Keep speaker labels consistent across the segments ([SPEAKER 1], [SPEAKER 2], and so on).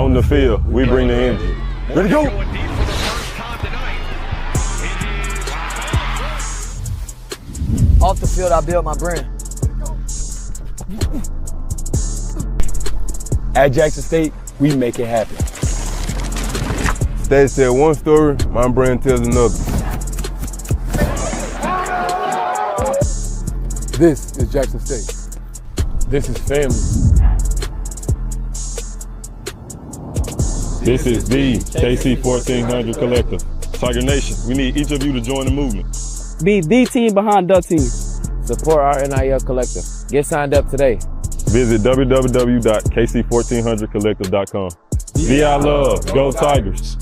[SPEAKER 1] On the field, we bring the energy. Ready to go!
[SPEAKER 2] Off the field, I build my brand.
[SPEAKER 3] At Jackson State, we make it happen.
[SPEAKER 1] State said one story, my brand tells another.
[SPEAKER 3] This is Jackson State. This is family.
[SPEAKER 1] This is the KC 1400 Collective. Tiger Nation, we need each of you to join the movement.
[SPEAKER 4] Be the team behind the team.
[SPEAKER 2] Support our NIL collective. Get signed up today.
[SPEAKER 1] Visit www.kc1400collective.com. VI love, go Tigers.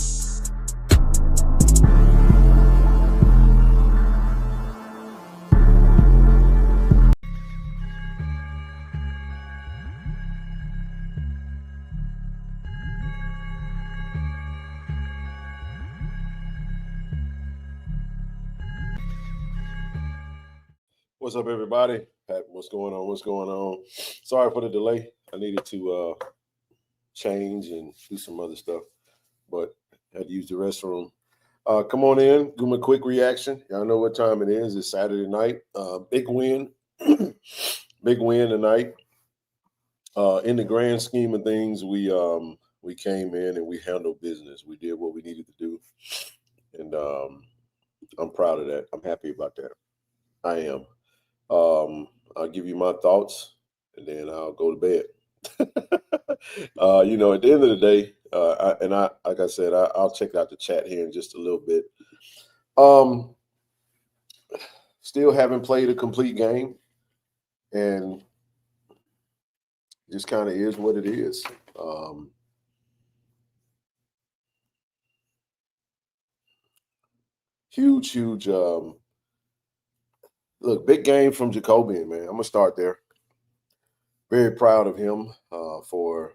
[SPEAKER 5] What's up, everybody? Pat, what's going on? What's going on? Sorry for the delay. I needed to change and do some other stuff, but I had to use the restroom. Come on in. Do my quick reaction. Y'all know what time it is. It's Saturday night. Big win. Big win tonight. In the grand scheme of things, we came in and we handled business. We did what we needed to do, and I'm proud of that. I'm happy about that. I am. I'll give you my thoughts and then I'll go to bed. At the end of the day, like I said, I'll check out the chat here in just a little bit. Still haven't played a complete game, and just kind of is what it is. Huge. Look, big game from Jacobian, man. I'm going to start there. Very proud of him for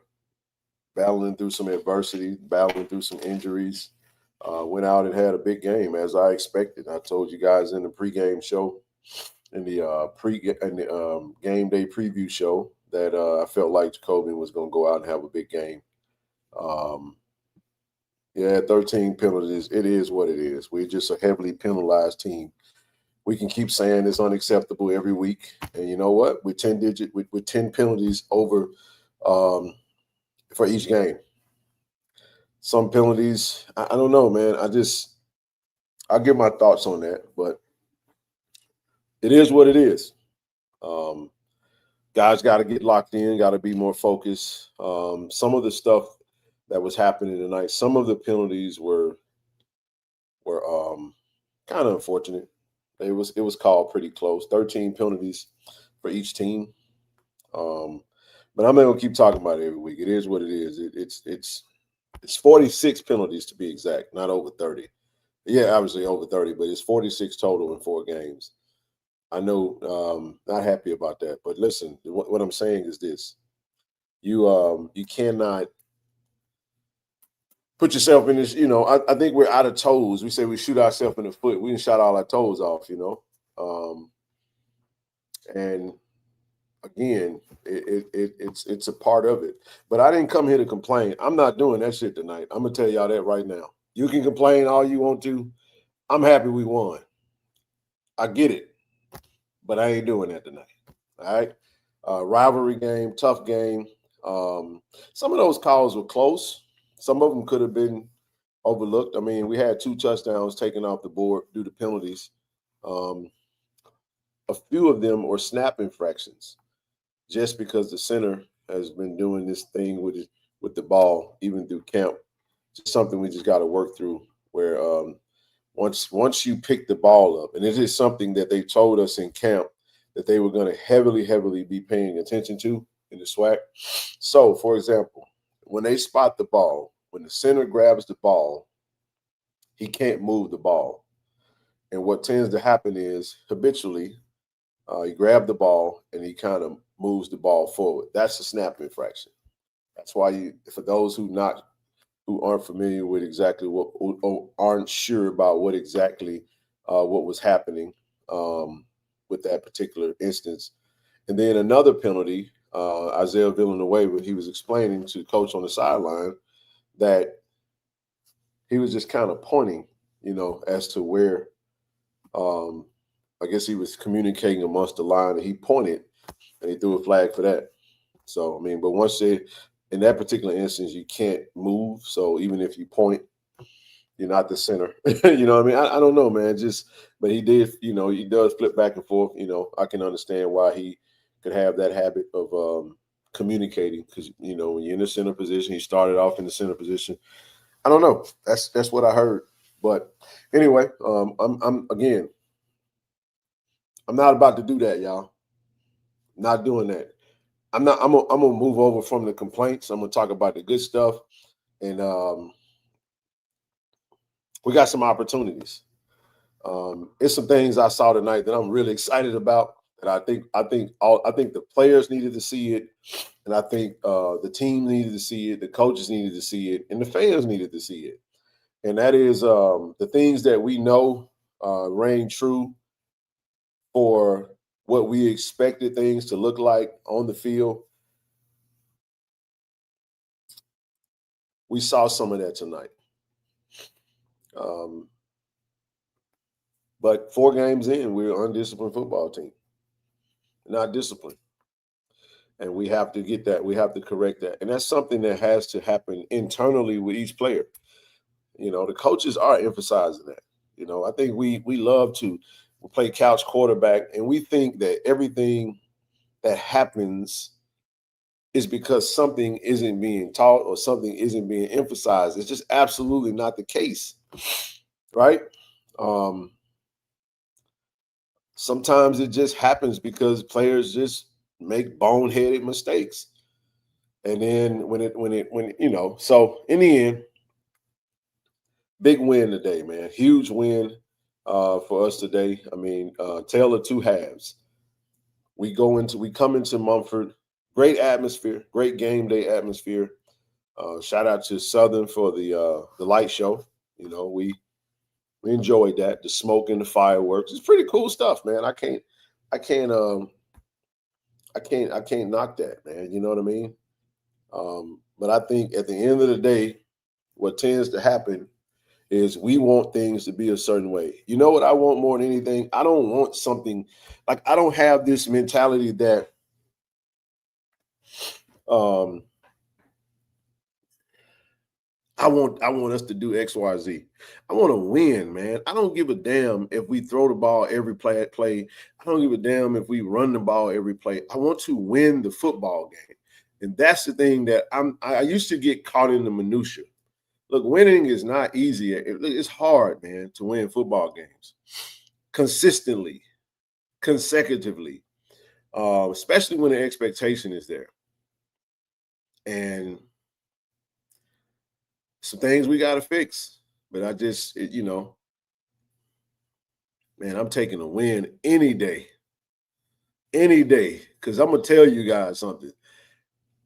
[SPEAKER 5] battling through some adversity, battling through some injuries. Went out and had a big game, as I expected. I told you guys in the pregame show, in the game day preview show, that I felt like Jacobian was going to go out and have a big game. 13 penalties. It is what it is. We're just a heavily penalized team. We can keep saying it's unacceptable every week, and you know what? With 10 penalties over for each game. Some penalties, I don't know, man. I'll give my thoughts on that, but it is what it is. Guys got to get locked in, got to be more focused. Some of the stuff that was happening tonight, some of the penalties were kind of unfortunate. It was called pretty close. 13 penalties for each team. But I'm not gonna keep talking about it every week. It is what it is. It's 46 penalties to be exact, not over 30. Yeah, obviously over 30, but it's 46 total in 4 games. I know, not happy about that. But listen, what I'm saying is this: you cannot put yourself in this, I think we're out of toes. We say we shoot ourselves in the foot. We didn't shot all our toes off, and again, it's a part of it. But I didn't come here to complain. I'm not doing that shit tonight. I'm gonna tell y'all that right now. You can complain all you want to. I'm happy we won. I get it, but I ain't doing that tonight. All right, rivalry game, tough game. Some of those calls were close. Some of them could have been overlooked. I mean, we had 2 touchdowns taken off the board due to penalties. A few of them were snap infractions, just because the center has been doing this thing with the ball, even through camp. Just something we just got to work through. Where once you pick the ball up, and it is something that they told us in camp that they were going to heavily be paying attention to in the SWAC. So, for example, when they spot the ball, when the center grabs the ball, he can't move the ball. And what tends to happen is habitually, he grabs the ball and he kind of moves the ball forward. That's a snap infraction. That's why for those who aren't familiar with exactly or aren't sure about what exactly what was happening with that particular instance. And then another penalty, Isaiah Villanueva, he was explaining to the coach on the sideline that he was just kind of pointing, as to where I guess he was communicating amongst the line, and he pointed and he threw a flag for that. So, I mean, but in that particular instance, you can't move. So even if you point, you're not the center. You know what I mean? I don't know, man. But he did, he does flip back and forth. I can understand why he could have that habit of communicating because, when you're in the center position, he started off in the center position. I don't know. That's what I heard. But anyway, I'm not about to do that, y'all. Not doing that. I'm gonna move over from the complaints. I'm gonna talk about the good stuff. And we got some opportunities. It's some things I saw tonight that I'm really excited about. And I think the players needed to see it, and I think the team needed to see it, the coaches needed to see it, and the fans needed to see it. And that is the things that we know reign true for what we expected things to look like on the field. We saw some of that tonight. But 4 games in, we're an undisciplined football team. Not disciplined. And we have to get that. We have to correct that. And that's something that has to happen internally with each player. The coaches are emphasizing that. I think we love to play couch quarterback, and we think that everything that happens is because something isn't being taught or something isn't being emphasized. It's just absolutely not the case, right? Sometimes it just happens because players just make boneheaded mistakes. And then so in the end, big win today, man. Huge win for us today. I mean, tale of two halves. We come into Mumford, great atmosphere, great game day atmosphere. Shout out to Southern for the light show. We enjoyed that, the smoke and the fireworks. It's pretty cool stuff, man. I can't knock that, man. You know what I mean? But I think at the end of the day, what tends to happen is we want things to be a certain way. You know what I want more than anything? I don't want something like I don't have this mentality that I want us to do X, Y, Z. I want to win, man. I don't give a damn if we throw the ball every play. I don't give a damn if we run the ball every play. I want to win the football game. And that's the thing that I used to get caught in the minutia. Look, winning is not easy. It's hard, man, to win football games consistently, consecutively, especially when the expectation is there. And some things we got to fix. But I just, man, I'm taking a win any day. Any day. Because I'm going to tell you guys something.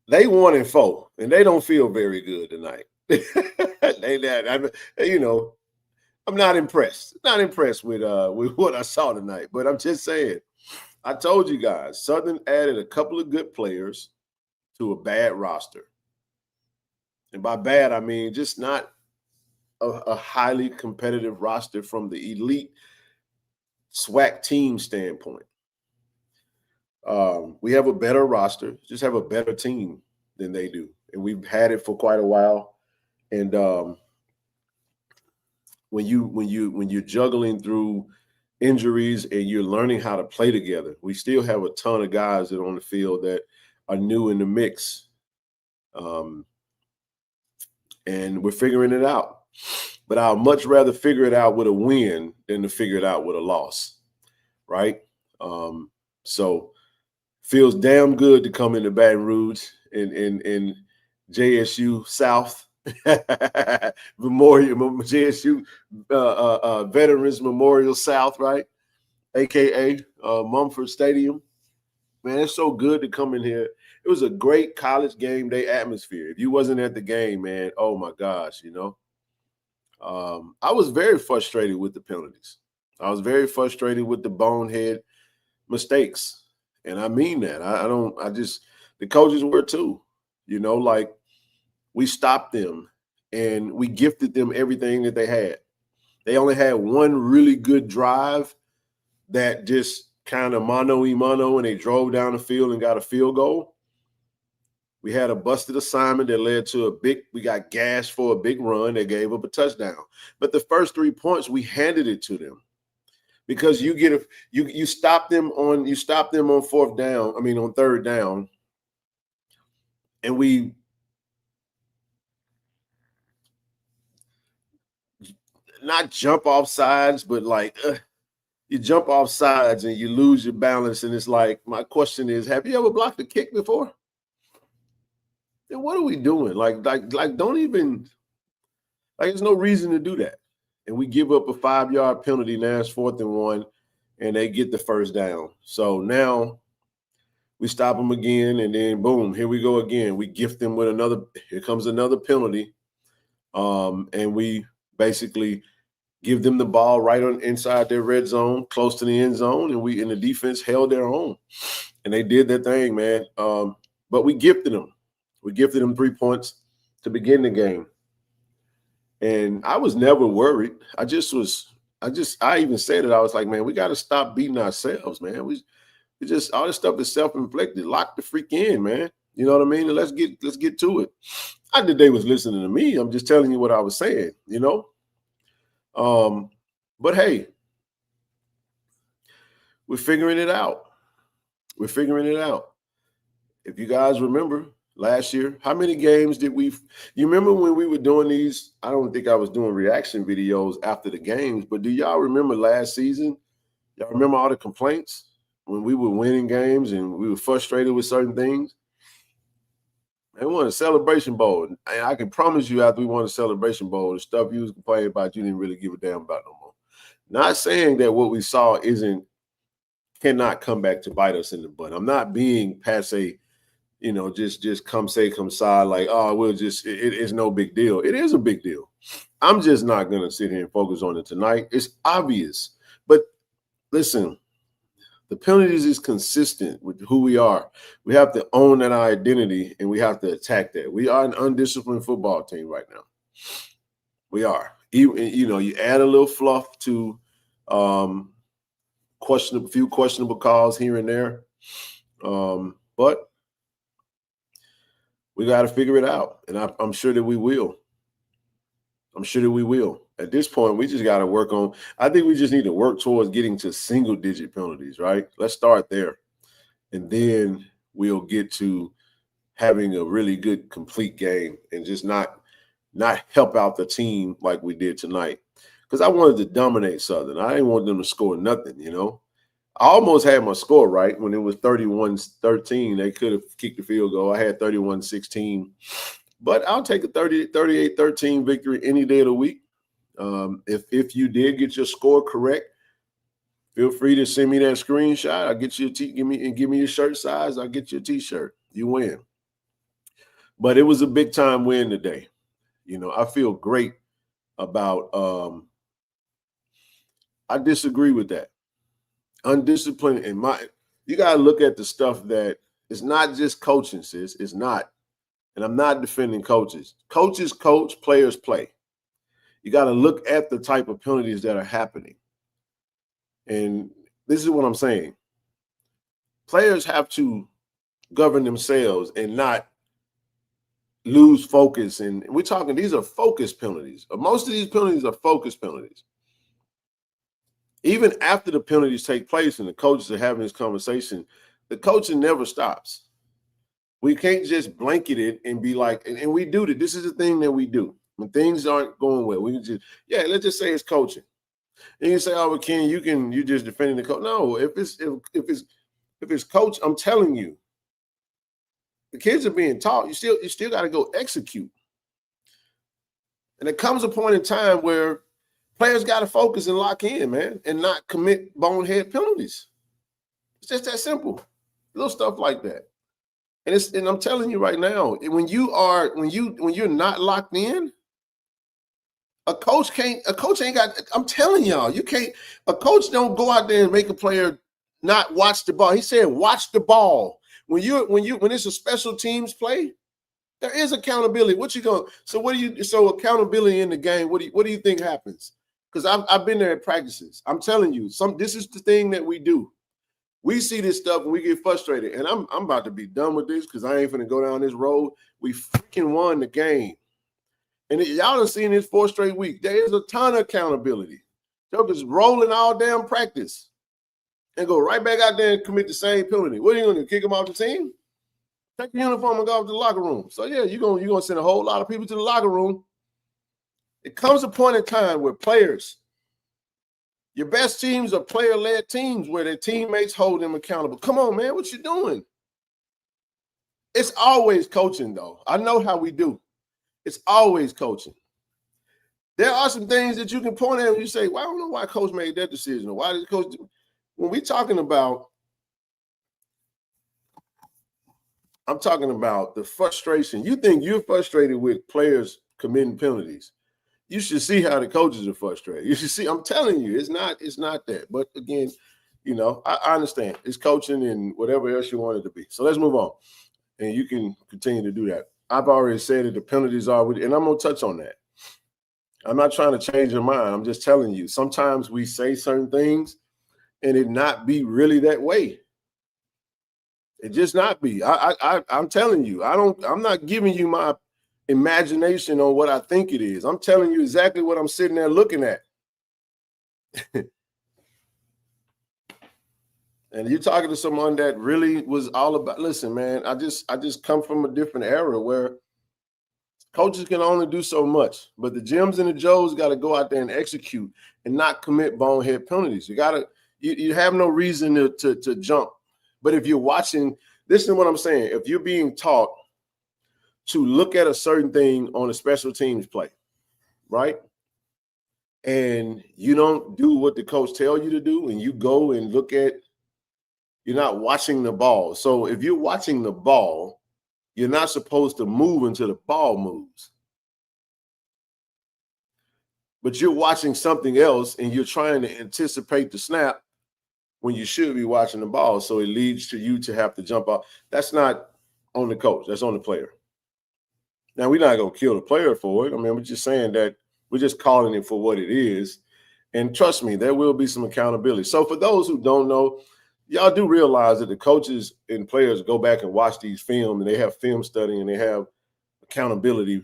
[SPEAKER 5] They 1-4, and they don't feel very good tonight. I'm not impressed. Not impressed with what I saw tonight. But I'm just saying, I told you guys, Southern added a couple of good players to a bad roster. And by bad, I mean just not a highly competitive roster from the elite SWAC team standpoint. We have a better roster, just have a better team than they do. And we've had it for quite a while. And when you're juggling through injuries and you're learning how to play together, we still have a ton of guys that are on the field that are new in the mix. And we're figuring it out. But I'd much rather figure it out with a win than to figure it out with a loss, right? So feels damn good to come into Baton Rouge in JSU South Memorial, JSU Veterans Memorial South, right? AKA Mumford Stadium. Man, it's so good to come in here. It was a great college game day atmosphere. If you wasn't at the game, man, oh my gosh, I was very frustrated with the penalties. I was very frustrated with the bonehead mistakes. And I mean that. The coaches were too, like we stopped them and we gifted them everything that they had. They only had one really good drive that just kind of mano-a-mano, and they drove down the field and got a field goal. We had a busted assignment that led to we got gashed for a big run that gave up a touchdown. But the first 3 points, we handed it to them. Because you stop them on on third down, and we not jump off sides, but like you jump off sides and you lose your balance. And it's like, my question is, have you ever blocked a kick before? Then what are we doing? Like don't even, like, there's no reason to do that. And we give up a 5-yard penalty. Now it's 4th and 1, and they get the first down. So now we stop them again, and then boom, here we go again. We gift them with another. Here comes another penalty, and we basically give them the ball right on inside their red zone, close to the end zone, and the defense held their own, and they did their thing, man. But we gifted them. We gifted them 3 points to begin the game. And I was never worried. I even said it. I was like, man, we got to stop beating ourselves, man. We just, all this stuff is self-inflicted. Lock the freak in, man. You know what I mean? And let's get to it. I did they was listening to me. I'm just telling you what I was saying, you know? But hey, we're figuring it out. We're figuring it out. If you guys remember, last year, how many games did you remember when we were doing these? I don't think I was doing reaction videos after the games, but do y'all remember last season? Y'all remember all the complaints when we were winning games and we were frustrated with certain things? They won a Celebration Bowl. And I can promise you, after we won a Celebration Bowl, the stuff you was complaining about, you didn't really give a damn about no more. Not saying that what we saw cannot come back to bite us in the butt. I'm not being passe, you know, just come side, like, oh, we'll just, it's no big deal. It is a big deal. I'm just not going to sit here and focus on it tonight. It's obvious. But listen, the penalties is consistent with who we are. We have to own that identity, and we have to attack that. We are an undisciplined football team right now. We are. You know, you add a little fluff to few questionable calls here and there. But we got to figure it out, and I'm sure that we will. I'm sure that we will. At this point, we just got to work on – I think we just need to work towards getting to single-digit penalties, right? Let's start there, and then we'll get to having a really good, complete game and just not help out the team like we did tonight. Because I wanted to dominate Southern. I didn't want them to score nothing, you know. I almost had my score right when it was 31-13. They could have kicked the field goal. I had 31-16. But I'll take a 38-13 victory any day of the week. If you did get your score correct, feel free to send me that screenshot. I'll get you give me your shirt size. I'll get you a T-shirt. You win. But it was a big time win today. You know, I feel great about I disagree with that. Undisciplined you got to look at the stuff that it's not just coaching, sis. It's not. And I'm not defending coaches. Coaches coach, players play. You got to look at the type of penalties that are happening. And this is what I'm saying. Players have to govern themselves and not lose focus. And we're talking, these are focus penalties. Most of these penalties are focus penalties. Even after the penalties take place and the coaches are having this conversation, the coaching never stops. We can't just blanket it and be like, and we do that. This is the thing that we do. When things aren't going well, we can just, let's just say it's coaching. And you say, oh, well, Ken, you just defending the coach. No, if it's coach, I'm telling you, the kids are being taught. You still got to go execute. And there comes a point in time where players got to focus and lock in, man, and not commit bonehead penalties. It's just that simple. Little stuff like that. And I'm telling you right now, when you're not locked in, a coach ain't got, I'm telling y'all, a coach don't go out there and make a player not watch the ball. He said, watch the ball. When it's a special teams play, There is accountability. What you going? So what do you? So accountability in the game. What do you think happens? Because I've been there at practices. I'm telling you, this is the thing that we do. We see this stuff and we get frustrated. And I'm about to be done with this because I ain't finna go down this road. We freaking won the game, and y'all done seen this 4 straight weeks. There is a ton of accountability. Jokers rolling all damn practice and go right back out there and commit the same penalty. What are you going to do? Kick them off the team? Take the uniform and go off to the locker room. So, yeah, you're gonna send a whole lot of people to the locker room. It comes a point in time where players, your best teams are player-led teams where their teammates hold them accountable. Come on, man, what you doing? It's always coaching, though. I know how we do. It's always coaching. There are some things that you can point at and you say, well, I don't know why coach made that decision or why did coach do? When we're talking about, I'm talking about the frustration. You think you're frustrated with players committing penalties. You should see how the coaches are frustrated. You should see, I'm telling you, it's not that. But again, I understand. It's coaching and whatever else you want it to be. So let's move on. And you can continue to do that. I've already said that the penalties are, and I'm going to touch on that. I'm not trying to change your mind. I'm just telling you, sometimes we say certain things and it not be really that way. It just not be. I'm telling you, I'm not giving you my imagination on what I think it is. I'm telling you exactly what I'm sitting there looking at. And you're talking to someone that really was all about, listen, man, I just come from a different era where coaches can only do so much, but the Jims and the Joes got to go out there and execute and not commit bonehead penalties. You have no reason to jump. But if you're watching, listen to what I'm saying. If you're being taught to look at a certain thing on a special teams play, right? And you don't do what the coach tells you to do, and you go and look at, you're not watching the ball. So if you're watching the ball, you're not supposed to move until the ball moves. But you're watching something else and you're trying to anticipate the snap when you should be watching the ball. So it leads to you to have to jump out. That's not on the coach. That's on the player. Now, we're not going to kill the player for it. I mean, we're just saying that we're just calling it for what it is. And trust me, there will be some accountability. So for those who don't know, y'all do realize that the coaches and players go back and watch these film and they have film study and they have accountability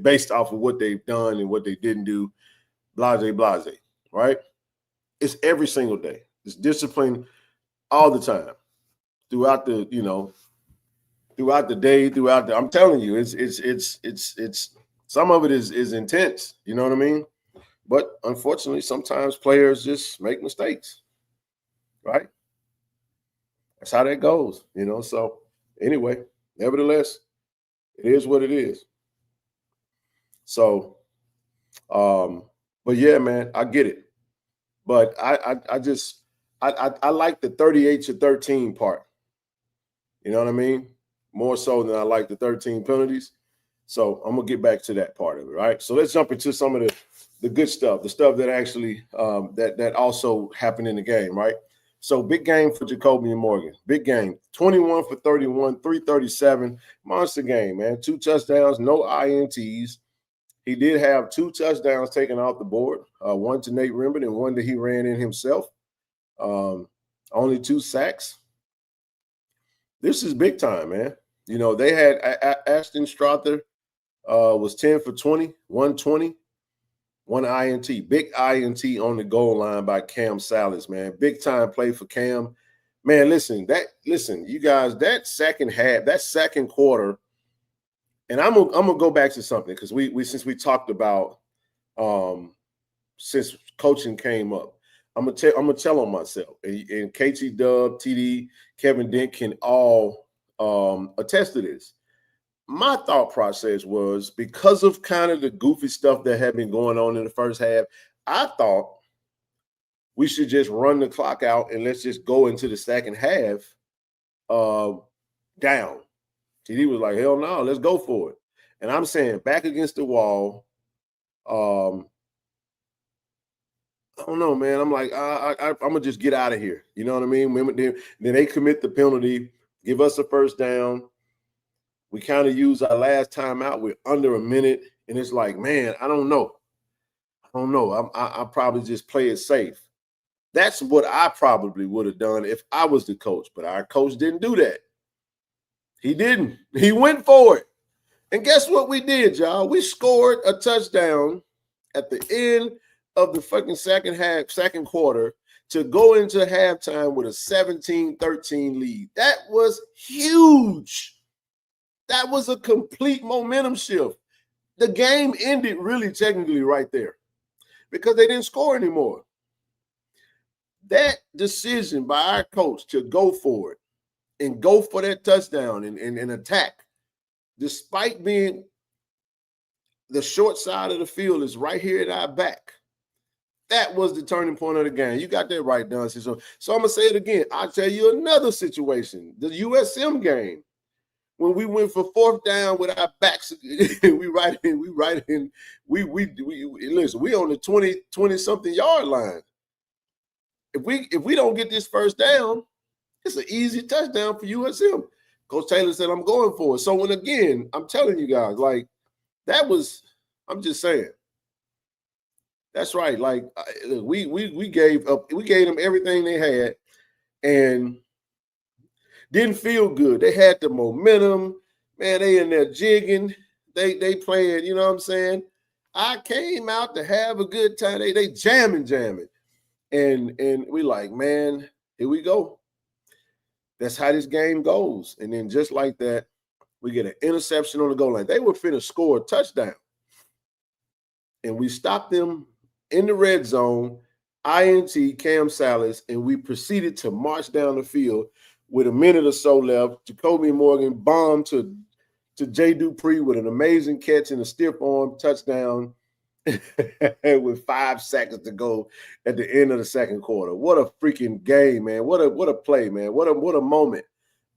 [SPEAKER 5] based off of what they've done and what they didn't do, blase, right? It's every single day. It's discipline all the time throughout the, throughout the day, I'm telling you, it's some of it is intense. You know what I mean? But unfortunately, sometimes players just make mistakes, right? That's how that goes, So anyway, nevertheless, it is what it is. So, but yeah, man, I get it. But I like the 38-13 part. You know what I mean? More so than I like the 13 penalties. So I'm gonna get back to that part of it, right? So let's jump into some of the good stuff, the stuff that actually that also happened in the game, right? So big game for Jacoby Morgan. Big game. 21 for 31, 337. Monster game, man. 2 touchdowns, no INTs. He did have 2 touchdowns taken off the board. One to Nate Rimbert and one that he ran in himself. Only 2 sacks. This is big time, man. They had Ashton Strother was 10 for 20, 120. 1 INT, big INT on the goal line by Cam Salas, man. Big time play for Cam. Man, listen, you guys, that second quarter, and I'm gonna go back to something because we since we talked about since coaching came up, I'm gonna tell on myself. And KT Dub, TD, Kevin Dent can all attest to this. My thought process was, because of kind of the goofy stuff that had been going on in the first half, I thought we should just run the clock out and let's just go into the second half down. TD was like, hell no, let's go for it. And I'm saying, back against the wall, I don't know, man. I'm like, I'm going to just get out of here. You know what I mean? Then they commit the penalty, give us a first down. We kind of used our last time out. We're under a minute, and it's like, man, I don't know. I probably just play it safe. That's what I probably would have done if I was the coach, but our coach didn't do that. He didn't. He went for it. And guess what we did, y'all? We scored a touchdown at the end of the fucking second quarter to go into halftime with a 17-13 lead. That was huge. That was a complete momentum shift. The game ended really technically right there because they didn't score anymore. That decision by our coach to go for it and go for that touchdown and attack, despite being the short side of the field is right here at our back. That was the turning point of the game. You got that right, Duncy. So I'm going to say it again. I'll tell you another situation, the USM game, when we went for fourth down with our backs, listen, we on the 20-something yard line. If we don't get this first down, it's an easy touchdown for USM. Coach Taylor said, I'm going for it. So when, again, I'm telling you guys, like, that was, I'm just saying. That's right. Like, we gave them everything they had and didn't feel good. They had the momentum. Man, they in there jigging. They playing, you know what I'm saying? I came out to have a good time. They jamming. And we like, man, here we go. That's how this game goes. And then just like that, we get an interception on the goal line. They were finna score a touchdown. And we stopped them in the red zone, INT, Cam Salas, and we proceeded to march down the field with a minute or so left. Jacoby Morgan bombed to Jay Dupree with an amazing catch and a stiff arm touchdown with 5 seconds to go at the end of the second quarter. What a freaking game, man. What a play, man. What a moment.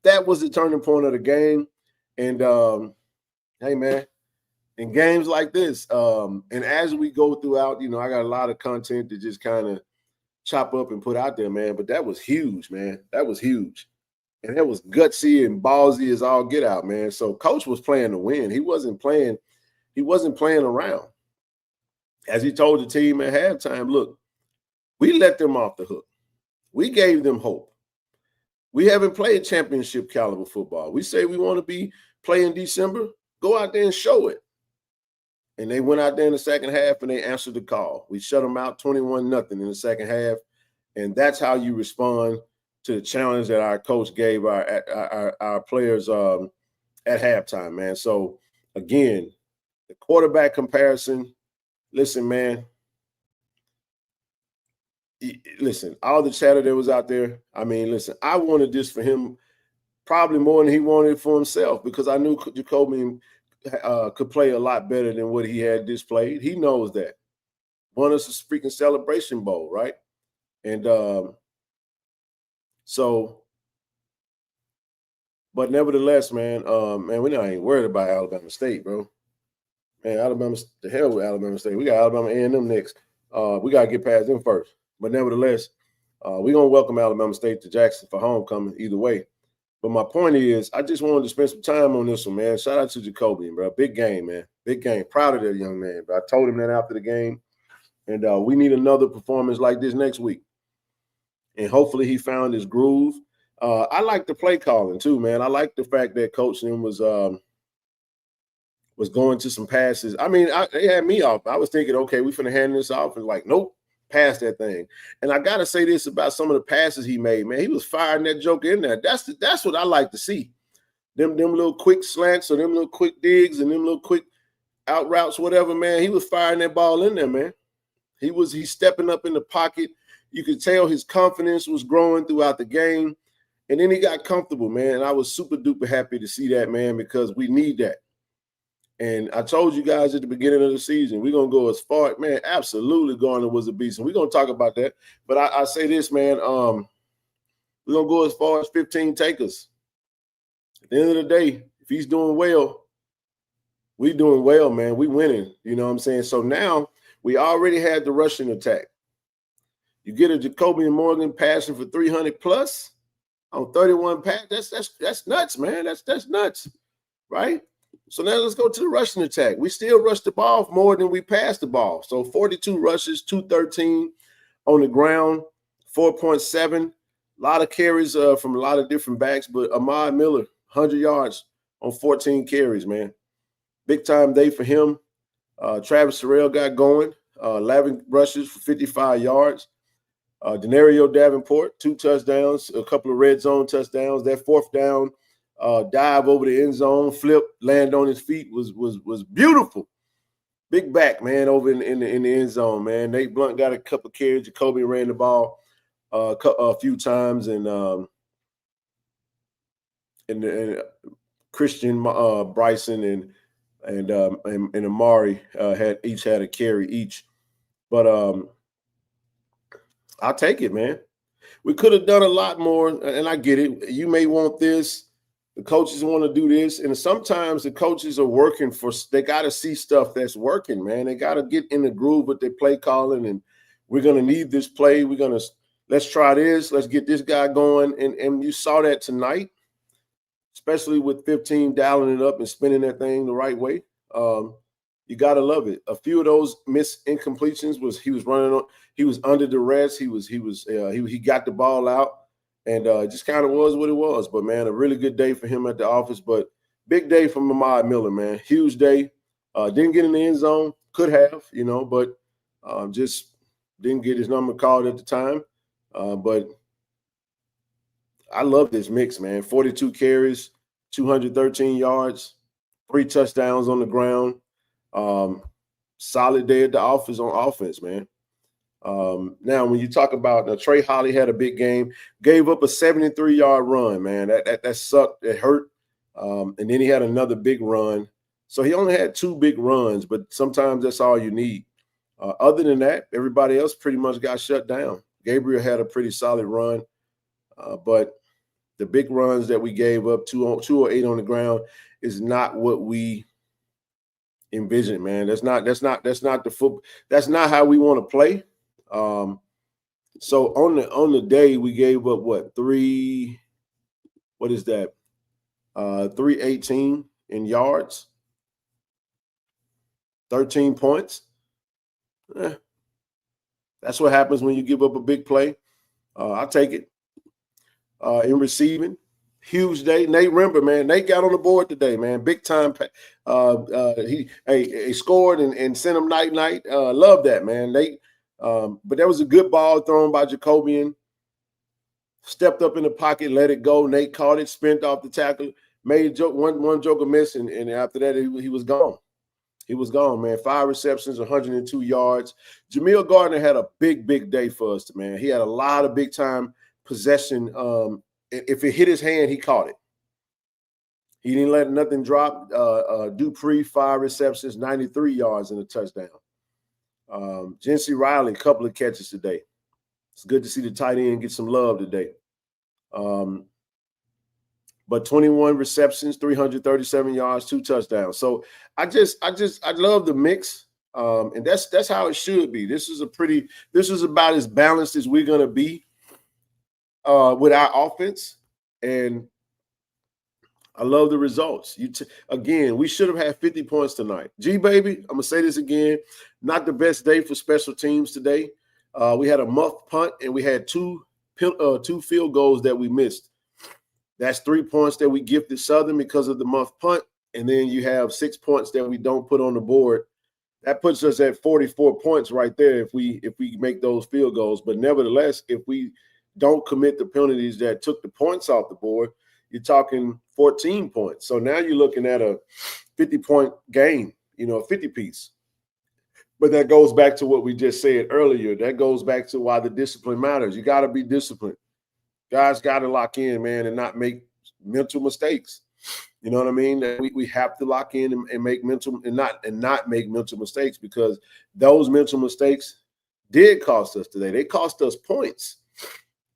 [SPEAKER 5] That was the turning point of the game. And hey, man, in games like this, and as we go throughout, you know, I got a lot of content to just kind of chop up and put out there, man. But that was huge, man. That was huge. And that was gutsy and ballsy as all get out, man. So Coach was playing to win. He wasn't playing around. As he told the team at halftime, look, we let them off the hook. We gave them hope. We haven't played championship caliber football. We say we want to be playing December. Go out there and show it. And they went out there in the second half and they answered the call. We shut them out 21-0 in the second half. And that's how you respond to the challenge that our coach gave our players at halftime, man. So, again, the quarterback comparison, listen, man. Listen, all the chatter that was out there, I mean, listen, I wanted this for him probably more than he wanted it for himself because I knew Jacoby could play a lot better than what he had displayed. He knows that. Won us a freaking Celebration Bowl, right? And so, but nevertheless, man, we're not even worried about Alabama State, bro. Man, the hell with Alabama State. We got Alabama A&M next. We got to get past them first. But nevertheless, we're going to welcome Alabama State to Jackson for homecoming either way. But my point is, I just wanted to spend some time on this one, man. Shout out to Jacoby, bro. Big game, man. Big game. Proud of that young man. But I told him that after the game. And we need another performance like this next week. And hopefully he found his groove. I like the play calling too, man. I like the fact that Coach Nim was going to some passes. I mean, they had me off. I was thinking, okay, we finna hand this off. And like, nope, pass that thing. And I got to say this about some of the passes he made, man. He was firing that joker in there. That's what I like to see. Them little quick slants or them little quick digs and them little quick out routes, whatever, man. He was firing that ball in there, man. He's stepping up in the pocket. You could tell his confidence was growing throughout the game. And then he got comfortable, man. And I was super duper happy to see that, man, because we need that. And I told you guys at the beginning of the season, we're going to go as far, man, absolutely Garner was a beast. And we're going to talk about that. But I say this, man, we're going to go as far as 15 takers. At the end of the day, if he's doing well, we doing well, man. We winning, you know what I'm saying? So now we already had the rushing attack. You get a Jacoby and Morgan passing for 300 plus on 31 pass. That's nuts, man. That's nuts. right? So now let's go to the rushing attack. We still rush the ball more than we pass the ball. So 42 rushes, 213 on the ground, 4.7. A lot of carries from a lot of different backs, but Ahmad Miller, 100 yards on 14 carries, man. Big time day for him. Travis Terrell got going, 11 rushes for 55 yards. Denario Davenport, 2 touchdowns, a couple of red zone touchdowns. That fourth down dive over the end zone, flip, land on his feet was beautiful. Big back, man, over in the end zone, man. Nate Blunt got a couple of carries. Jacoby ran the ball a few times, and Christian, Bryson, and Amari had a carry each. But I'll take it, man. We could have done a lot more, and I get it. You may want this. The coaches want to do this, and sometimes the coaches are working for. They got to see stuff that's working, man. They got to get in the groove with their play calling, and we're gonna need this play. Let's try this. Let's get this guy going, and you saw that tonight, especially with 15 dialing it up and spinning that thing the right way. You got to love it. A few of those missed incompletions was he was running on. He was under duress. He got the ball out. And just kind of was what it was. But, man, a really good day for him at the office. But big day from Ahmad Miller, man. Huge day. Didn't get in the end zone. Could have, but just didn't get his number called at the time. But I love this mix, man. 42 carries, 213 yards, 3 touchdowns on the ground. Solid day at the office on offense, man. Now, when you talk about Trey Holly had a big game, gave up a 73-yard run, man. That sucked. It hurt. And then he had another big run. So he only had 2 big runs, but sometimes that's all you need. Other than that, everybody else pretty much got shut down. Gabriel had a pretty solid run, but the big runs that we gave up, 208 on the ground, is not what we envisioned, man. That's not the football. That's not how we want to play. So on the day we gave up 318 in yards, 13 points. That's what happens when you give up a big play. I'll take it. In receiving, huge day. Nate Rimber, man. Nate got on the board today, man. Big time. He scored and sent him night. Love that, man. Nate. But that was a good ball thrown by Jacobian. Stepped up in the pocket, let it go. Nate caught it, spent off the tackle, made one joker miss, and after that he was gone. He was gone, man. 5 receptions, 102 yards. Jameel Gardner had a big day for us, man. He had a lot of big time possession. If it hit his hand, he caught it. He didn't let nothing drop. Dupree, 5 receptions, 93 yards and a touchdown. Jency Riley, a couple of catches today. It's good to see the tight end get some love today. But 21 receptions, 337 yards, 2 touchdowns. So I love the mix. And that's how it should be. This is about as balanced as we're gonna be with our offense. And I love the results. Again, we should have had 50 points tonight. G-Baby, I'm going to say this again, not the best day for special teams today. We had a muff punt, and we had two field goals that we missed. That's 3 points that we gifted Southern because of the muff punt, and then you have 6 points that we don't put on the board. That puts us at 44 points right there if we make those field goals. But nevertheless, if we don't commit the penalties that took the points off the board, you're talking 14 points. So now you're looking at a 50-point game, a 50-piece. But that goes back to what we just said earlier. That goes back to why the discipline matters. You got to be disciplined. Guys got to lock in, man, and not make mental mistakes. You know what I mean? We have to lock in and make mental and not make mental mistakes, because those mental mistakes did cost us today. They cost us points.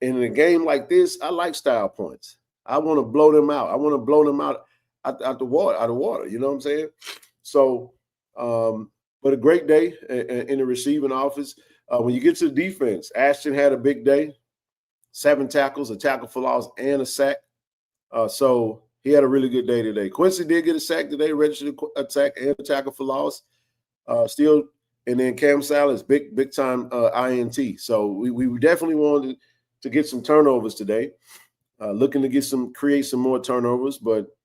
[SPEAKER 5] And in a game like this, I like style points. I want to blow them out. I want to blow them out the water. You know what I'm saying? So, but a great day in the receiving office. When you get to the defense, Ashton had a big day. 7 tackles, a tackle for loss, and a sack. So He had a really good day today. Quincy did get a sack today, registered attack and a tackle for loss. Still, and then Cam Salas, big time INT. So we definitely wanted to get some turnovers today. Looking to create some more turnovers, but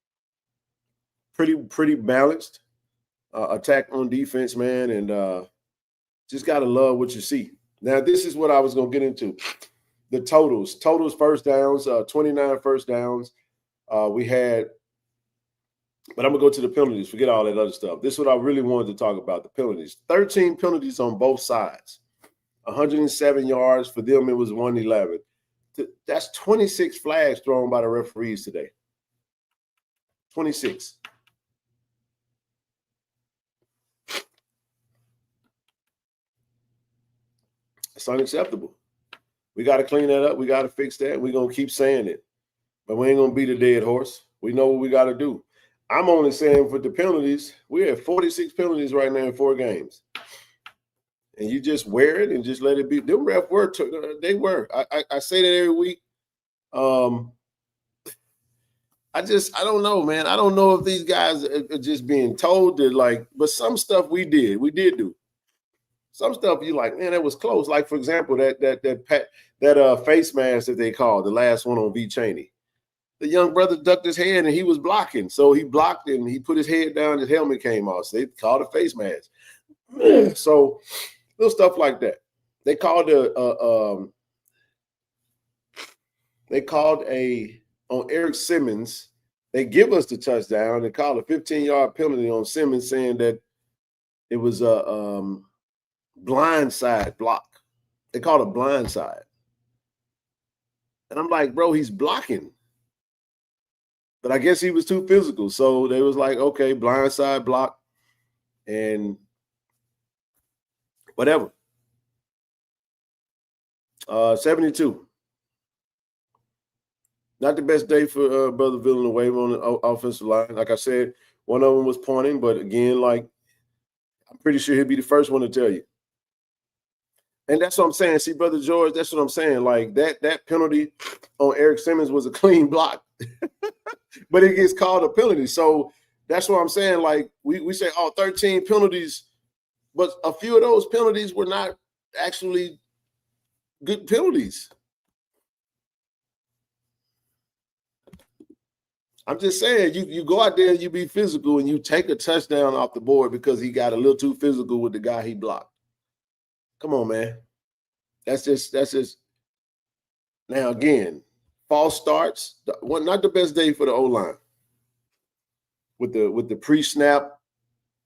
[SPEAKER 5] pretty balanced attack on defense, man, and just gotta love what you see. Now, this is what I was gonna get into. The totals first downs, 29 first downs. We had, but I'm gonna go to the penalties. Forget all that other stuff. This is what I really wanted to talk about: the penalties. 13 penalties on both sides. 107 yards for them. It was 111. That's 26 flags thrown by the referees today. 26. It's unacceptable. We got to clean that up. We got to fix that. We're going to keep saying it. But we ain't going to beat a dead horse. We know what we got to do. I'm only saying for the penalties, we have 46 penalties right now in 4 games. And you just wear it and just let it be. Them ref were, they were. I say that every week. I don't know, man. I don't know if these guys are just being told that, like, but some stuff we did do. Some stuff you like, man, that was close. Like, for example, that face mask that they called, the last one on V. Cheney. The young brother ducked his head and he was blocking. So he blocked and he put his head down, his helmet came off. So they called a face mask. So little stuff like that. They called on Eric Simmons. They give us the touchdown. They called a 15-yard penalty on Simmons, saying that it was a blindside block. They called a blindside. And I'm like, bro, he's blocking. But I guess he was too physical. So they was like, okay, blindside block and whatever. 72. Not the best day for Brother Villanueva on the offensive line. Like I said, one of them was pointing, but again, like, I'm pretty sure he'll be the first one to tell you. And that's what I'm saying. See, Brother George, that's what I'm saying. Like, that penalty on Eric Simmons was a clean block, but it gets called a penalty. So that's what I'm saying. Like, we say, 13 penalties, but a few of those penalties were not actually good penalties. I'm just saying, you go out there and you be physical and you take a touchdown off the board because he got a little too physical with the guy he blocked. Come on, man. That's just. Now, again, false starts. Not the best day for the O-line. With the pre-snap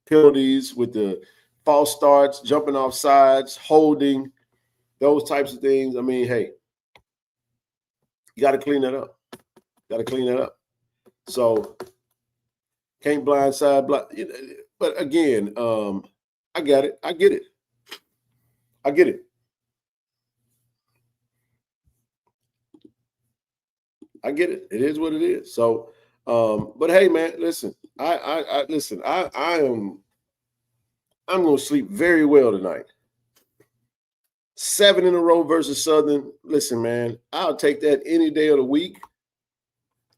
[SPEAKER 5] penalties, with the false starts, jumping off sides, holding, those types of things. I mean, hey, you got to clean that up. So can't blindside block. But again, I get it. I get it. It is what it is. So, but hey, man, listen. I'm going to sleep very well tonight. 7 in a row versus Southern. Listen, man, I'll take that any day of the week.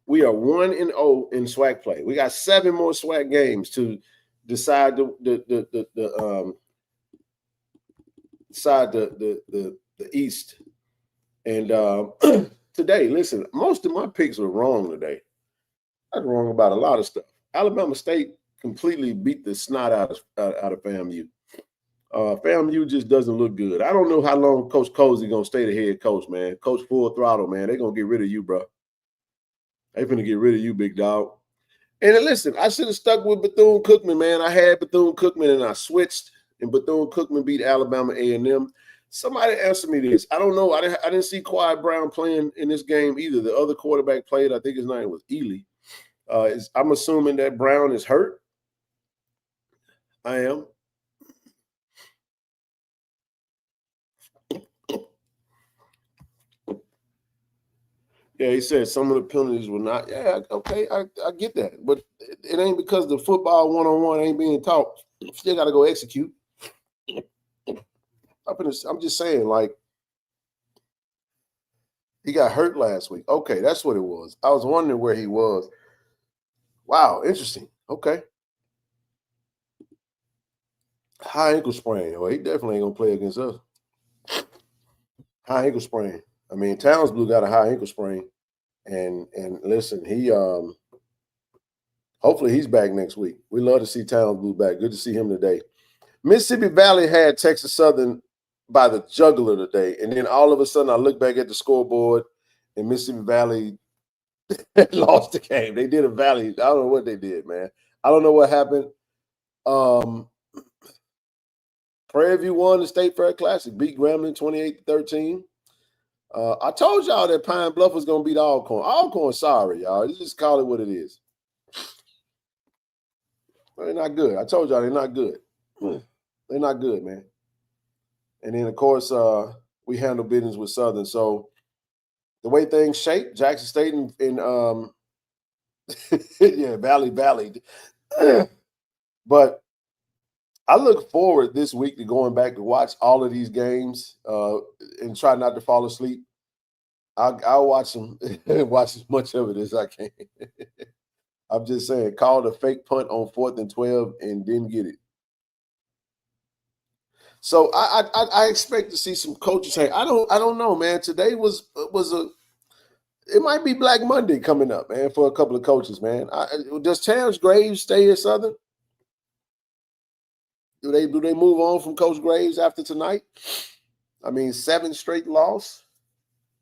[SPEAKER 5] We are 1-0 in SWAC play. We got 7 more SWAC games to decide the East. And today, listen, most of my picks were wrong today. I was wrong about a lot of stuff. Alabama State completely beat the snot out of FAMU. FAMU just doesn't look good. I don't know how long Coach Cozy going to stay the head coach, man. Coach Full Throttle, man. They're going to get rid of you, bro. They're going to get rid of you, big dog. And listen, I should have stuck with Bethune-Cookman, man. I had Bethune-Cookman and I switched, and Bethune-Cookman beat Alabama A&M. Somebody answer me this. I don't know. I didn't see Quiet Brown playing in this game either. The other quarterback played. I think his name was Ely. I'm assuming that Brown is hurt. I am. Yeah, he said some of the penalties were not. Yeah, okay, I get that. But it ain't because the football one-on-one ain't being taught. Still got to go execute. I'm just saying, like, he got hurt last week. Okay, that's what it was. I was wondering where he was. Wow, interesting. Okay. High ankle sprain. Oh, he definitely ain't gonna play against us. High ankle sprain. I mean, Towns Blue got a high ankle sprain, and listen, he hopefully he's back next week. We love to see Towns Blue back. Good to see him today. Mississippi Valley had Texas Southern by the jugular today, and then all of a sudden I look back at the scoreboard, and Mississippi Valley lost the game. They did a Valley. I don't know what they did, man. I don't know what happened. Prairie View won the State Fair Classic, beat Grambling 28-13. I told y'all that Pine Bluff was going to beat Alcorn. Alcorn, sorry, y'all. You just call it what it is. They're not good. I told y'all they're not good. They're not good, man. And then, of course, we handle business with Southern. So the way things shape, Jackson State and yeah, Valley. But I look forward this week to going back to watch all of these games and try not to fall asleep. I'll watch them, watch as much of it as I can. I'm just saying, called a fake punt on 4th and 12 and didn't get it. So I expect to see some coaches say, I don't know, man. Today was it might be Black Monday coming up, man, for a couple of coaches, man. Does Terrence Graves stay at Southern? Do they move on from Coach Graves after tonight? I mean, 7 straight loss.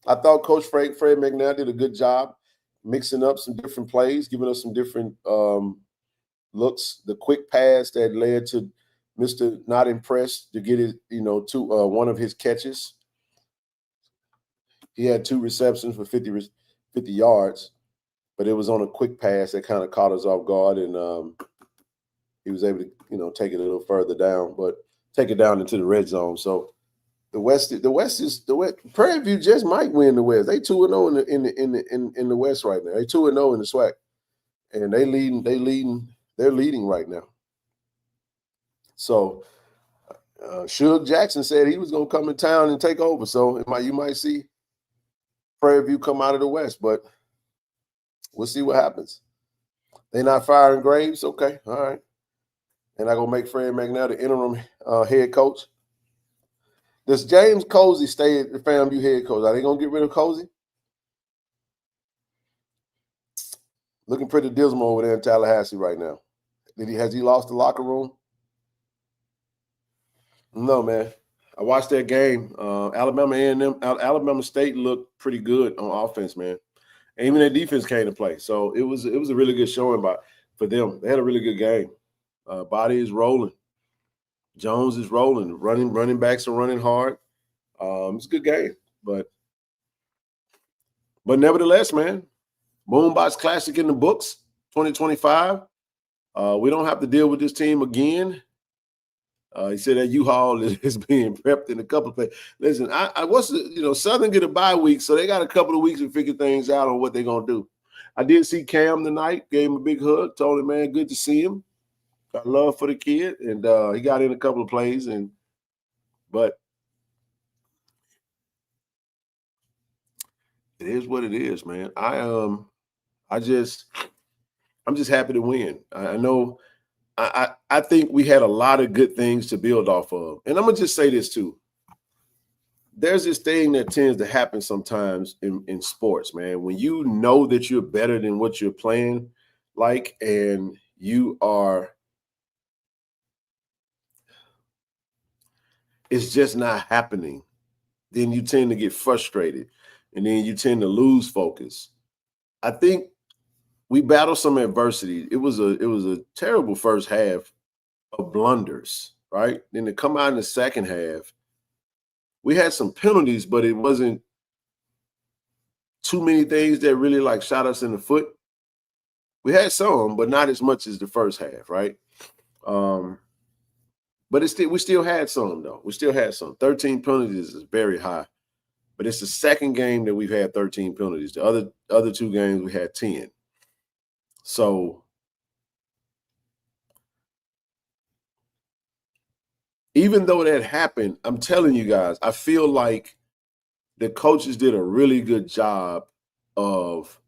[SPEAKER 5] I thought Coach Fred McNair did a good job mixing up some different plays, giving us some different looks. The quick pass that led to Mr. Not Impressed to get it, to one of his catches. He had 2 receptions for 50 yards, but it was on a quick pass that kind of caught us off guard, and he was able to, take it a little further down, but take it down into the red zone. So the West. Prairie View just might win the West. They 2-0 in the West right now. They 2-0 in the SWAC, and they're leading right now. So Suge Jackson said he was going to come in town and take over. So you might see Prairie View come out of the West, but we'll see what happens. They're not firing Graves? Okay, all right. And I'm going to make Fred McNair the interim head coach. Does James Cozy stay at the FAMU head coach? Are they going to get rid of Cozy? Looking pretty dismal over there in Tallahassee right now. Has he lost the locker room? No, man. I watched that game. Alabama State looked pretty good on offense, man. And even their defense came to play. So it was a really good showing for them. They had a really good game. Body is rolling. Jones is rolling. Running backs are running hard. It's a good game. But nevertheless, man, Boombox Classic in the books, 2025. We don't have to deal with this team again. He said that U-Haul is being prepped in a couple of places. Listen, Southern get a bye week, so they got a couple of weeks to figure things out on what they're going to do. I did see Cam tonight, gave him a big hug, told him, man, good to see him. Got love for the kid, and he got in a couple of plays, but it is what it is, man. I'm just happy to win. I know. I think we had a lot of good things to build off of. And I'm going to just say this too. There's this thing that tends to happen sometimes in sports, man. When you know that you're better than what you're playing like, and it's just not happening, then you tend to get frustrated, and then you tend to lose focus. I think we battled some adversity. It was a terrible first half of blunders, right? Then to come out in the second half, we had some penalties, but it wasn't too many things that really shot us in the foot. We had some, but not as much as the first half, right? But we still had some, though. We still had some. 13 penalties is very high, but it's the second game that we've had 13 penalties. The other 2 games we had 10. So even though that happened, I'm telling you guys, I feel like the coaches did a really good job of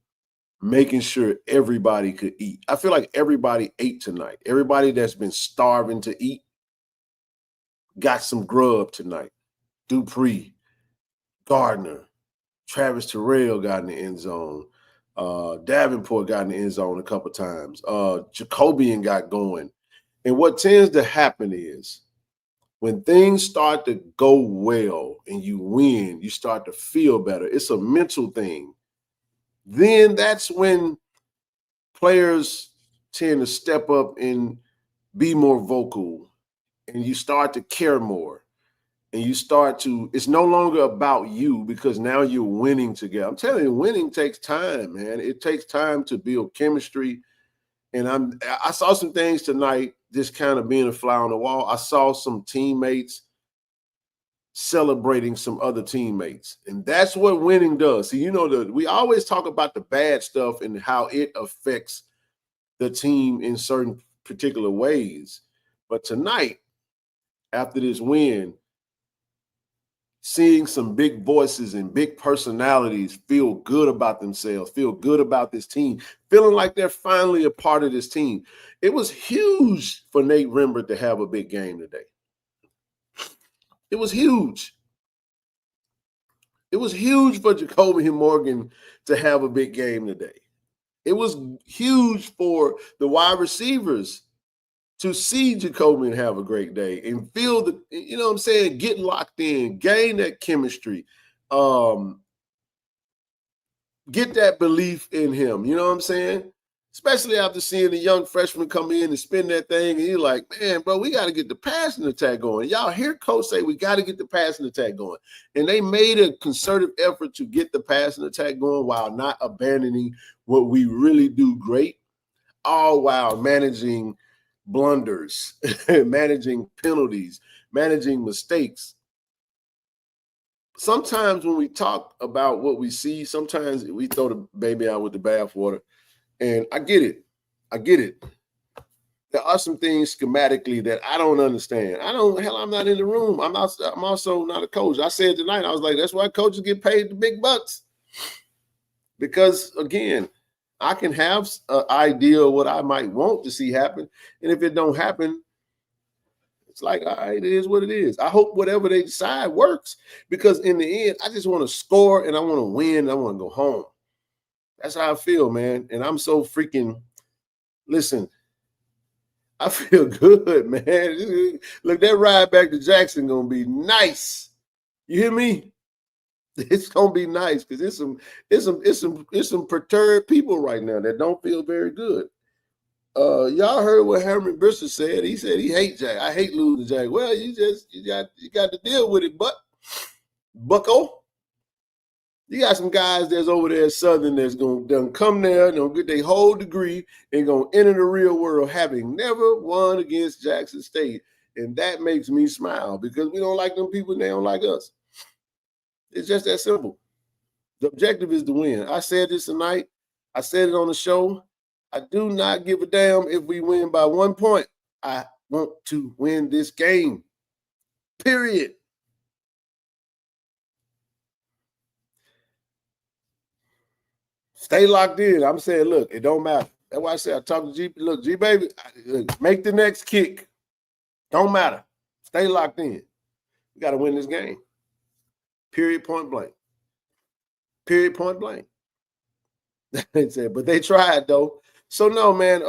[SPEAKER 5] making sure everybody could eat. I feel like everybody ate tonight. Everybody that's been starving to eat got some grub tonight. Dupree, Gardner, Travis Terrell got in the end zone. Davenport got in the end zone a couple times. Jacobian got going. And what tends to happen is when things start to go well and you win, you start to feel better. It's a mental thing. Then that's when players tend to step up and be more vocal, and you start to care more. And you start to, it's no longer about you because now you're winning together. I'm telling you, winning takes time, man. It takes time to build chemistry. And I saw some things tonight, just kind of being a fly on the wall. I saw some teammates celebrating some other teammates. And that's what winning does. See, we always talk about the bad stuff and how it affects the team in certain particular ways. But tonight, after this win, seeing some big voices and big personalities feel good about themselves, feel good about this team, feeling like they're finally a part of this team. It was huge for Nate Rembert to have a big game today. It was huge. It was huge for Jacoby Morgan to have a big game today. It was huge for the wide receivers to see Jacoby have a great day and feel get locked in, gain that chemistry, get that belief in him. You know what I'm saying? Especially after seeing the young freshman come in and spin that thing, and you're like, man, bro, we got to get the passing attack going. Y'all hear Coach say we got to get the passing attack going. And they made a concerted effort to get the passing attack going while not abandoning what we really do great, all while managing blunders, managing penalties, managing mistakes. Sometimes when we talk about what we see, sometimes we throw the baby out with the bathwater. And I get it. There are some things schematically that I don't understand. I'm not in the room. I'm also not a coach. I said tonight, I was like, that's why coaches get paid the big bucks. Because again, I can have an idea of what I might want to see happen. And if it don't happen, it's like, all right, it is what it is. I hope whatever they decide works, because in the end, I just want to score and I want to win and I want to go home. That's how I feel, man. And I'm so freaking, listen, I feel good, man. Look, that ride back to Jackson going to be nice. You hear me? It's gonna be nice because it's some perturbed people right now that don't feel very good. Y'all heard what Herman Brisser said. He said he hates Jack. I hate losing Jack. Well, you got to deal with it, Bucko. You got some guys that's over there at Southern that's gonna come there and get their whole degree and gonna enter the real world having never won against Jackson State, and that makes me smile because we don't like them people and they don't like us. It's just that simple. The objective is to win. I said this tonight. I said it on the show. I do not give a damn if we win by 1 point. I want to win this game. Period. Stay locked in. I'm saying, look, it don't matter. That's why I said I talked to G. Look, G baby, make the next kick. Don't matter. Stay locked in. We got to win this game. Period, point blank. Period, point blank. They said, but they tried though. So no, man.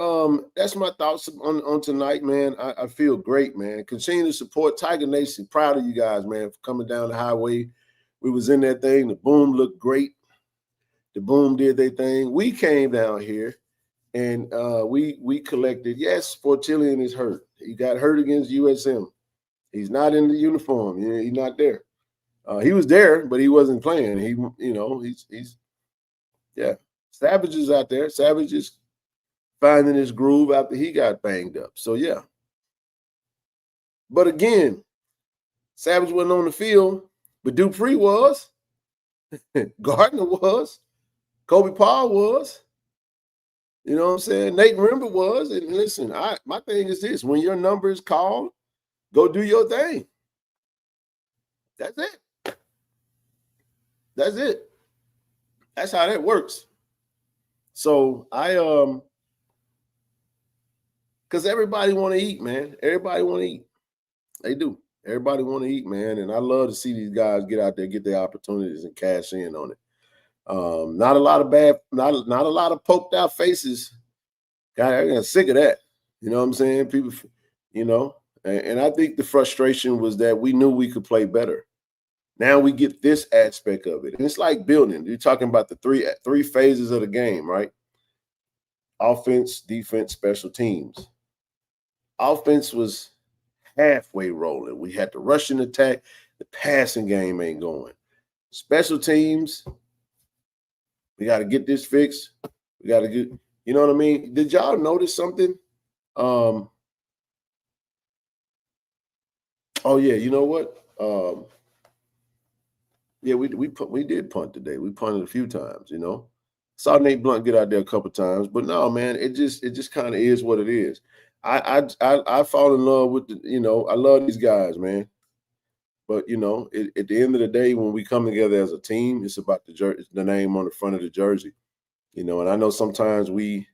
[SPEAKER 5] That's my thoughts on tonight, man. I feel great, man. Continue to support Tiger Nation. Proud of you guys, man, for coming down the highway. We was in that thing. The Boom looked great. The Boom did their thing. We came down here and we collected. Yes, Fortillion is hurt. He got hurt against USM. He's not in the uniform. He's not there. He was there, but he wasn't playing. He's Savage is out there. Savage is finding his groove after he got banged up. So yeah. But again, Savage wasn't on the field, but Dupree was. Gardner was. Kobe Paul was. You know what I'm saying? Nate Rembert was. And listen, my thing is this: when your number is called, go do your thing. That's it. That's it. That's how that works. So because everybody want to eat, man. Everybody want to eat. They do. Everybody want to eat, man. And I love to see these guys get out there, get their opportunities, and cash in on it. Not a lot of poked out faces. I got sick of that. You know what I'm saying? People, and I think the frustration was that we knew we could play better. Now we get this aspect of it. And it's like building. You're talking about the three phases of the game, right? Offense, defense, special teams. Offense was halfway rolling. We had the rushing attack. The passing game ain't going. Special teams, we got to get this fixed. We got to get, you know what I mean? Did y'all notice something? Oh yeah, you know what? Yeah, we did punt today. We punted a few times, Saw Nate Blunt get out there a couple times, but no, man, it just kind of is what it is. I fall in love with I love these guys, man. But at the end of the day, when we come together as a team, it's about the name on the front of the jersey, And I know sometimes we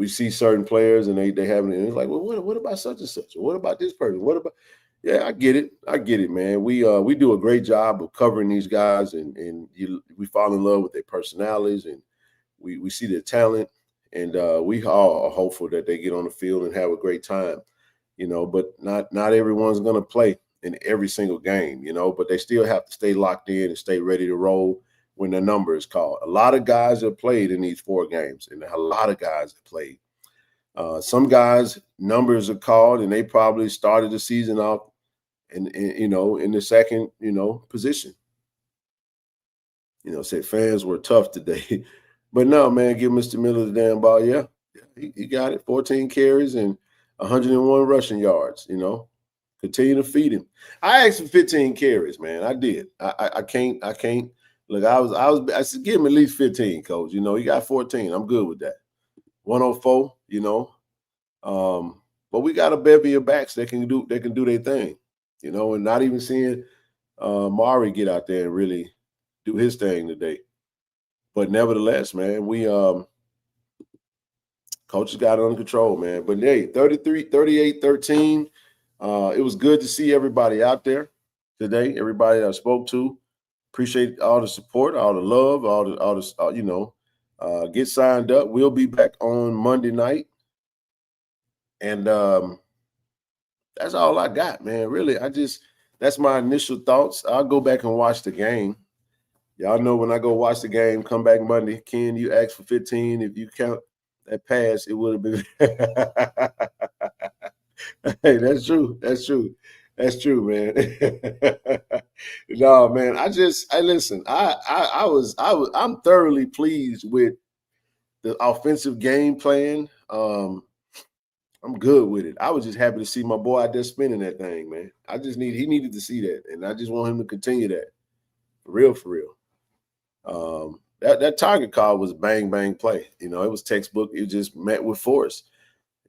[SPEAKER 5] see certain players and they have it, and it's like, well, what about such and such? Or what about this person? What about? Yeah, I get it, man. We do a great job of covering these guys, and we fall in love with their personalities, and we see their talent, and we all are hopeful that they get on the field and have a great time, But not everyone's gonna play in every single game, But they still have to stay locked in and stay ready to roll when the number is called. A lot of guys have played in these 4 games, and a lot of guys have played. Some guys, numbers are called, and they probably started the season off in the second, position. Said fans were tough today. But no, man, give Mr. Miller the damn ball. Yeah, he got it. 14 carries and 101 rushing yards, Continue to feed him. I asked for 15 carries, man. I did. I can't. Look, I said, give him at least 15, coach. He got 14. I'm good with that. 104, but we got a bevy of backs that can do their thing, and not even seeing Mari get out there and really do his thing today. But nevertheless, man, we coaches got it under control, man. But hey, 38-13. It was good to see everybody out there today, everybody that I spoke to. Appreciate all the support, all the love, all the get signed up. We'll be back on Monday night. And that's all I got, man. Really, that's my initial thoughts. I'll go back and watch the game. Y'all know when I go watch the game, come back Monday. Ken, you asked for 15. If you count that pass, it would have been. Hey, that's true. That's true, man. No, man. I listen. I'm thoroughly pleased with the offensive game plan. I'm good with it. I was just happy to see my boy out there spinning that thing, man. He needed to see that, and I just want him to continue that. For real. That target call was bang bang play. It was textbook. It just met with force.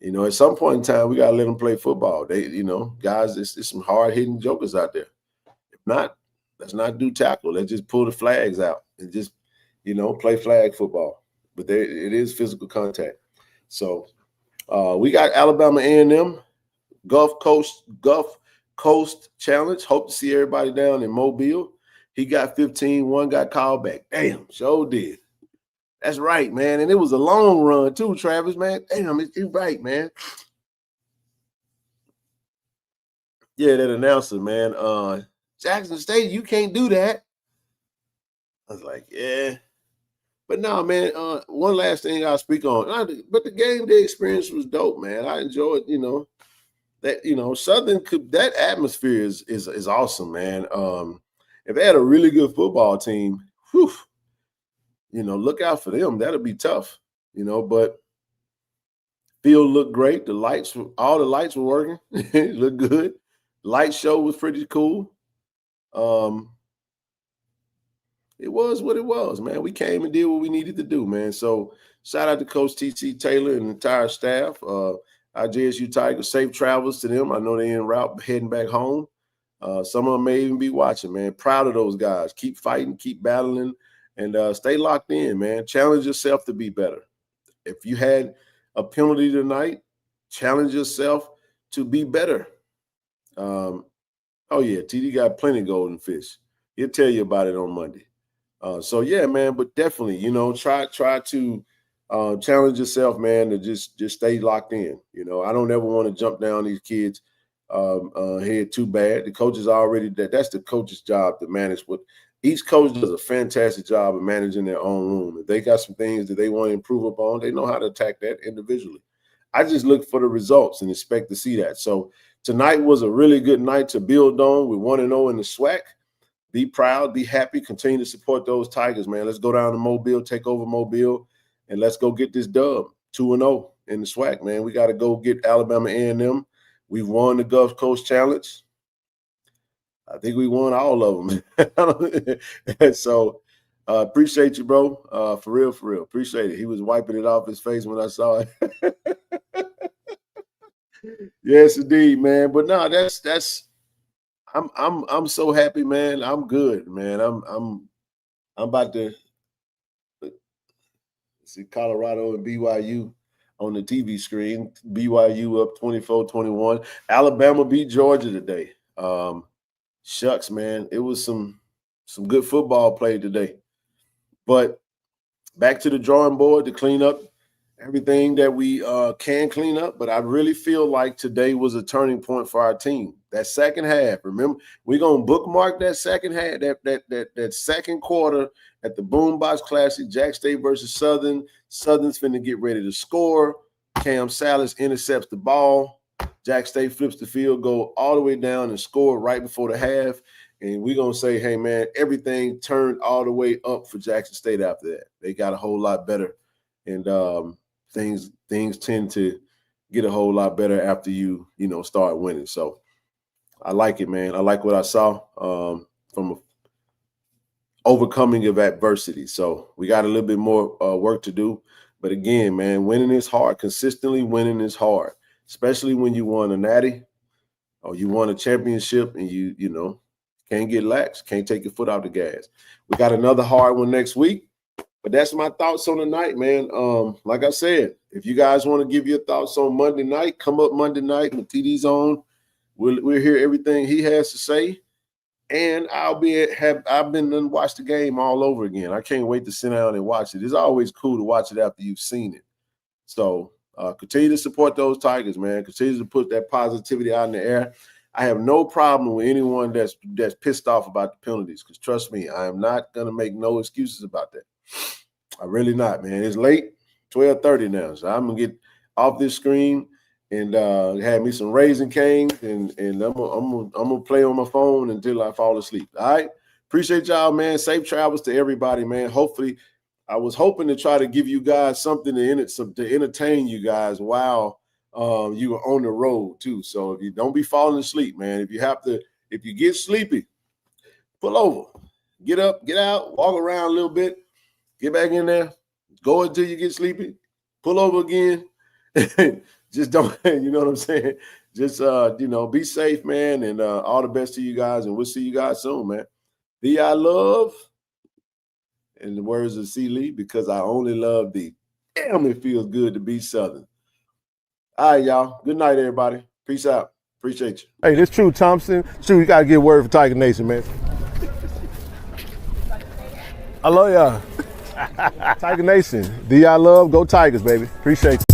[SPEAKER 5] At some point in time, we gotta let them play football. They, guys, it's some hard hitting jokers out there. If not, let's not do tackle. Let's just pull the flags out and just, play flag football. But it is physical contact. So we got Alabama A&M Gulf Coast Challenge. Hope to see everybody down in Mobile. He got 15. One got called back. Damn, sure did. That's right, man. And it was a long run too, Travis, man. Damn, it's right, man. Yeah, that announcer, man. Jackson State, you can't do that. I was like, yeah. But no, man, one last thing I'll speak on. But the game day experience was dope, man. I enjoyed, that, Southern that atmosphere is awesome, man. If they had a really good football team, whew, look out for them. That'll be tough, but field looked great. All the lights were working. It looked good. Light show was pretty cool. It was what it was, man. We came and did what we needed to do, man. So shout out to Coach T.C. Taylor and the entire staff. Our JSU Tigers, safe travels to them. I know they're en route heading back home. Some of them may even be watching, man. Proud of those guys. Keep fighting, keep battling, and stay locked in, man. Challenge yourself to be better. If you had a penalty tonight, challenge yourself to be better. Oh yeah, TD got plenty of golden fish. He'll tell you about it on Monday. So yeah, man, but definitely, you know, try to challenge yourself, man, to just stay locked in. You know, I don't ever want to jump down these kids' head too bad. The coach is already that's the coach's job to manage what each coach does a fantastic job of managing their own room. If they got some things that they want to improve upon, they know how to attack that individually. I just look for the results and expect to see that. So tonight was a really good night to build on. We're 1-0 in the SWAC. Be proud, be happy, continue to support those Tigers, man. Let's go down to Mobile, take over Mobile, and let's go get this dub, 2-0 in the SWAC, man. We got to go get Alabama A&M. We've won the Gulf Coast Challenge. I think we won all of them. So appreciate you, bro. For real, for real. Appreciate it. He was wiping it off his face when I saw it. Yes, indeed, man. But no, I'm so happy, man. I'm good, man. I'm about to see Colorado and BYU on the TV screen. BYU up 24-21. Alabama beat Georgia today. Shucks, man. It was some good football played today. But back to the drawing board to clean up everything that we can clean up. But I really feel like today was a turning point for our team. That second half, remember, we're going to bookmark that second half, that second quarter at the Boombox Classic, Jack State versus Southern. Southern's finna get ready to score. Cam Salas intercepts the ball. Jack State flips the field goal all the way down and score right before the half. And we're going to say, hey, man, everything turned all the way up for Jackson State after that. They got a whole lot better. And things tend to get a whole lot better after you start winning. So I like it, man. I like what I saw from overcoming of adversity. So we got a little bit more work to do. But again, man, winning is hard. Consistently winning is hard, especially when you won a natty or you won a championship and you can't get lax, can't take your foot out the gas. We got another hard one next week. But that's my thoughts on the night, man. Like I said, if you guys want to give your thoughts on Monday night, come up Monday night when TD's on. We'll hear everything he has to say. And I've been and watch the game all over again. I can't wait to sit down and watch it. It's always cool to watch it after you've seen it. So continue to support those Tigers, man. Continue to put that positivity out in the air. I have no problem with anyone that's pissed off about the penalties, because trust me, I am not going to make no excuses about that. I'm really not, man. It's late, 12:30 now, so I'm going to get off this screen and have me some Raisin Canes, and I'm gonna play on my phone until I fall asleep. All right? Appreciate y'all, man. Safe travels to everybody, man. Hopefully, I was hoping to try to give you guys something to entertain you guys while you were on the road too. So if you don't be falling asleep, man. If you get sleepy, pull over, get up, get out, walk around a little bit, get back in there, go until you get sleepy, pull over again. Just don't, you know what I'm saying? Just, be safe, man, and all the best to you guys, and we'll see you guys soon, man. Thee I love, in the words of C. Lee, because I only love thee. Damn, it feels good to be Southern. All right, y'all. Good night, everybody. Peace out. Appreciate you.
[SPEAKER 6] Hey, this True Thompson. True, you got to get a word for Tiger Nation, man. I love y'all. Tiger Nation. Thee I love. Go Tigers, baby. Appreciate you.